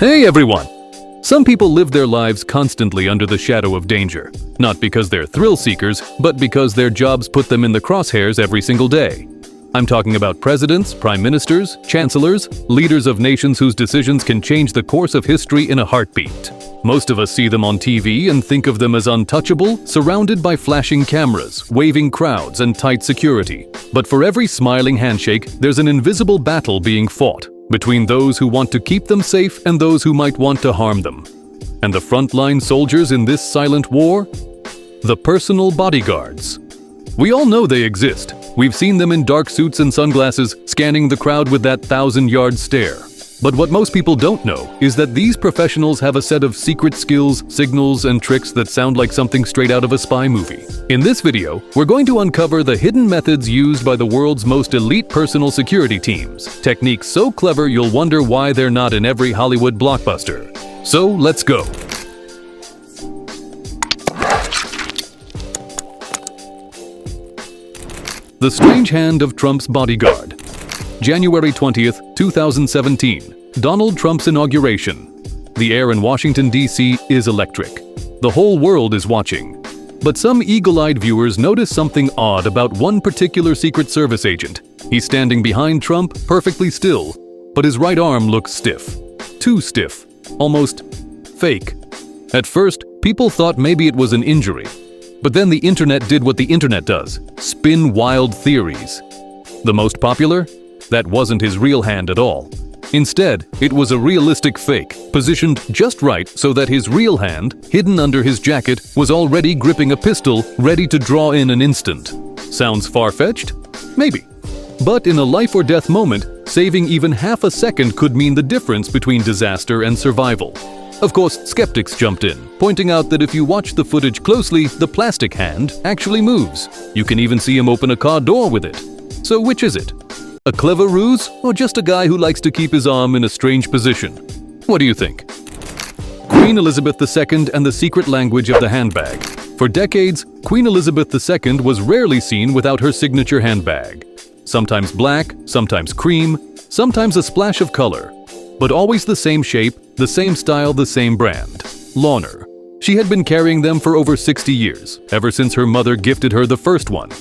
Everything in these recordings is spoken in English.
Hey everyone! Some people live their lives constantly under the shadow of danger, not because they're thrill seekers, but because their jobs put them in the crosshairs every single day. I'm talking about presidents, prime ministers, chancellors, leaders of nations whose decisions can change the course of history in a heartbeat. Most of us see them on TV and think of them as untouchable, surrounded by flashing cameras, waving crowds, and tight security. But for every smiling handshake, there's an invisible battle being fought between those who want to keep them safe and those who might want to harm them. And the frontline soldiers in this silent war? The personal bodyguards. We all know they exist. We've seen them in dark suits and sunglasses, scanning the crowd with that 1,000-yard stare. But what most people don't know is that these professionals have a set of secret skills, signals, and tricks that sound like something straight out of a spy movie. In this video, we're going to uncover the hidden methods used by the world's most elite personal security teams. Techniques so clever you'll wonder why they're not in every Hollywood blockbuster. So let's go. The Strange Hand of Trump's Bodyguard. January 20th, 2017. Donald Trump's inauguration. The air in Washington, D.C. is electric. The whole world is watching. But some eagle-eyed viewers notice something odd about one particular Secret Service agent. He's standing behind Trump, perfectly still, but his right arm looks stiff. Too stiff. Almost fake. At first, people thought maybe it was an injury. But then the internet did what the internet does, spin wild theories. The most popular? That wasn't his real hand at all. Instead, it was a realistic fake, positioned just right so that his real hand, hidden under his jacket, was already gripping a pistol, ready to draw in an instant. Sounds far-fetched? Maybe. But in a life-or-death moment, saving even half a second could mean the difference between disaster and survival. Of course, skeptics jumped in, pointing out that if you watch the footage closely, the plastic hand actually moves. You can even see him open a car door with it. So which is it? A clever ruse, or just a guy who likes to keep his arm in a strange position? What do you think? Queen Elizabeth II and the secret language of the handbag. For decades, Queen Elizabeth II was rarely seen without her signature handbag. Sometimes black, sometimes cream, sometimes a splash of color. But always the same shape, the same style, the same brand. Launer. She had been carrying them for over 60 years, ever since her mother gifted her the first one.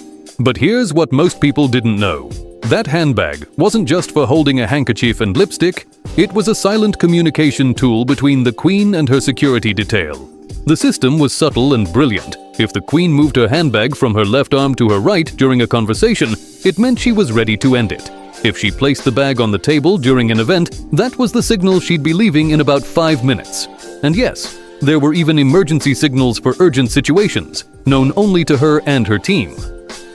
But here's what most people didn't know. That handbag wasn't just for holding a handkerchief and lipstick, it was a silent communication tool between the Queen and her security detail. The system was subtle and brilliant. If the Queen moved her handbag from her left arm to her right during a conversation, it meant she was ready to end it. If she placed the bag on the table during an event, that was the signal she'd be leaving in about 5 minutes. And yes, there were even emergency signals for urgent situations, known only to her and her team.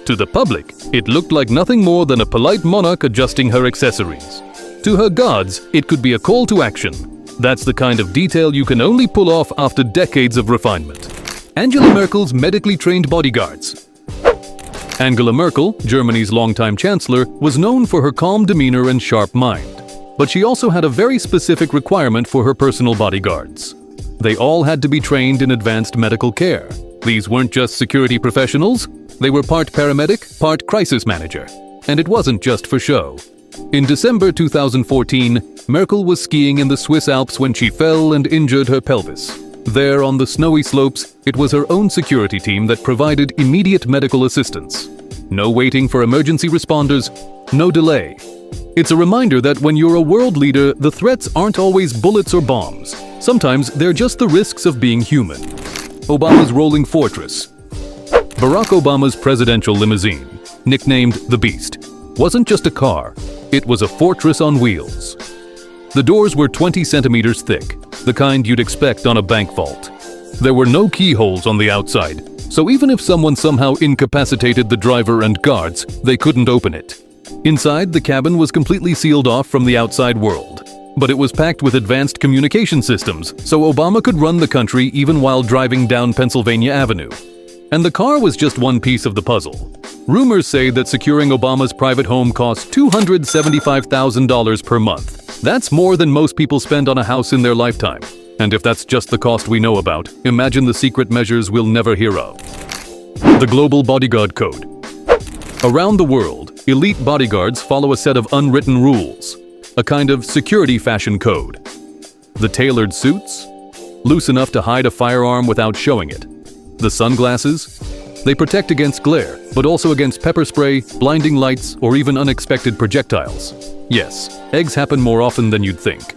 To the public, it looked like nothing more than a polite monarch adjusting her accessories. To her guards, it could be a call to action. That's the kind of detail you can only pull off after decades of refinement. Angela Merkel's medically trained bodyguards. Angela Merkel, Germany's longtime chancellor, was known for her calm demeanor and sharp mind. But she also had a very specific requirement for her personal bodyguards. They all had to be trained in advanced medical care. These weren't just security professionals, they were part paramedic, part crisis manager. And it wasn't just for show. In December 2014, Merkel was skiing in the Swiss Alps when she fell and injured her pelvis. There on the snowy slopes, it was her own security team that provided immediate medical assistance. No waiting for emergency responders, no delay. It's a reminder that when you're a world leader, the threats aren't always bullets or bombs. Sometimes they're just the risks of being human. Obama's rolling fortress. Barack Obama's presidential limousine, nicknamed the Beast, wasn't just a car, it was a fortress on wheels. The doors were 20 centimeters thick, the kind you'd expect on a bank vault. There were no keyholes on the outside, so even if someone somehow incapacitated the driver and guards, they couldn't open it. Inside, the cabin was completely sealed off from the outside world. But it was packed with advanced communication systems, so Obama could run the country even while driving down Pennsylvania Avenue. And the car was just one piece of the puzzle. Rumors say that securing Obama's private home cost $275,000 per month. That's more than most people spend on a house in their lifetime. And if that's just the cost we know about, imagine the secret measures we'll never hear of. The Global Bodyguard Code. Around the world, elite bodyguards follow a set of unwritten rules, a kind of security fashion code. The tailored suits? Loose enough to hide a firearm without showing it. The sunglasses? They protect against glare, but also against pepper spray, blinding lights, or even unexpected projectiles. Yes, eggs happen more often than you'd think.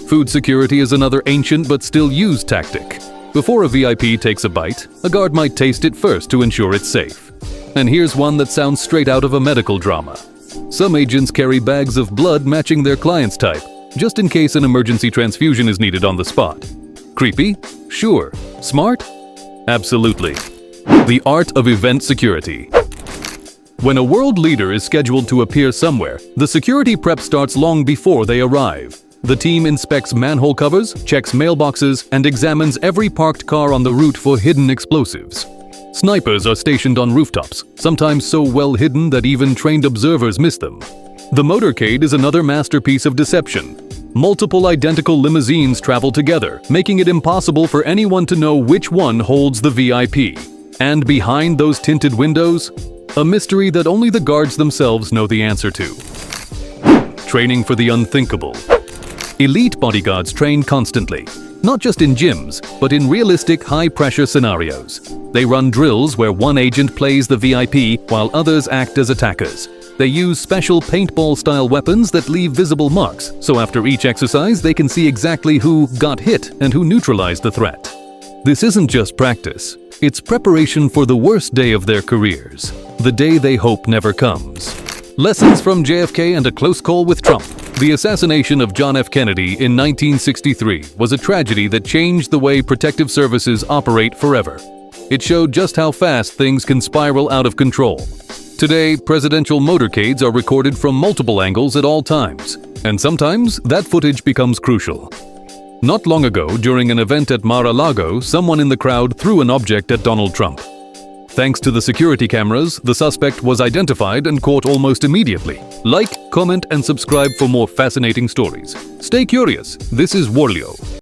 Food security is another ancient but still used tactic. Before a VIP takes a bite, a guard might taste it first to ensure it's safe. And here's one that sounds straight out of a medical drama. Some agents carry bags of blood matching their client's type, just in case an emergency transfusion is needed on the spot. Creepy? Sure. Smart? Absolutely. The art of event security. When a world leader is scheduled to appear somewhere, the security prep starts long before they arrive. The team inspects manhole covers, checks mailboxes, and examines every parked car on the route for hidden explosives. Snipers are stationed on rooftops, sometimes so well hidden that even trained observers miss them. The motorcade is another masterpiece of deception. Multiple identical limousines travel together, making it impossible for anyone to know which one holds the VIP. And behind those tinted windows, a mystery that only the guards themselves know the answer to. Training for the unthinkable. Elite bodyguards train constantly, not just in gyms, but in realistic high-pressure scenarios. They run drills where one agent plays the VIP while others act as attackers. They use special paintball-style weapons that leave visible marks, so after each exercise they can see exactly who got hit and who neutralized the threat. This isn't just practice, it's preparation for the worst day of their careers, the day they hope never comes. Lessons from JFK and a close call with Trump. The assassination of John F. Kennedy in 1963 was a tragedy that changed the way protective services operate forever. It showed just how fast things can spiral out of control. Today, presidential motorcades are recorded from multiple angles at all times, and sometimes that footage becomes crucial. Not long ago, during an event at Mar-a-Lago, someone in the crowd threw an object at Donald Trump. Thanks to the security cameras, the suspect was identified and caught almost immediately. Like, comment, and subscribe for more fascinating stories. Stay curious. This is Worlio.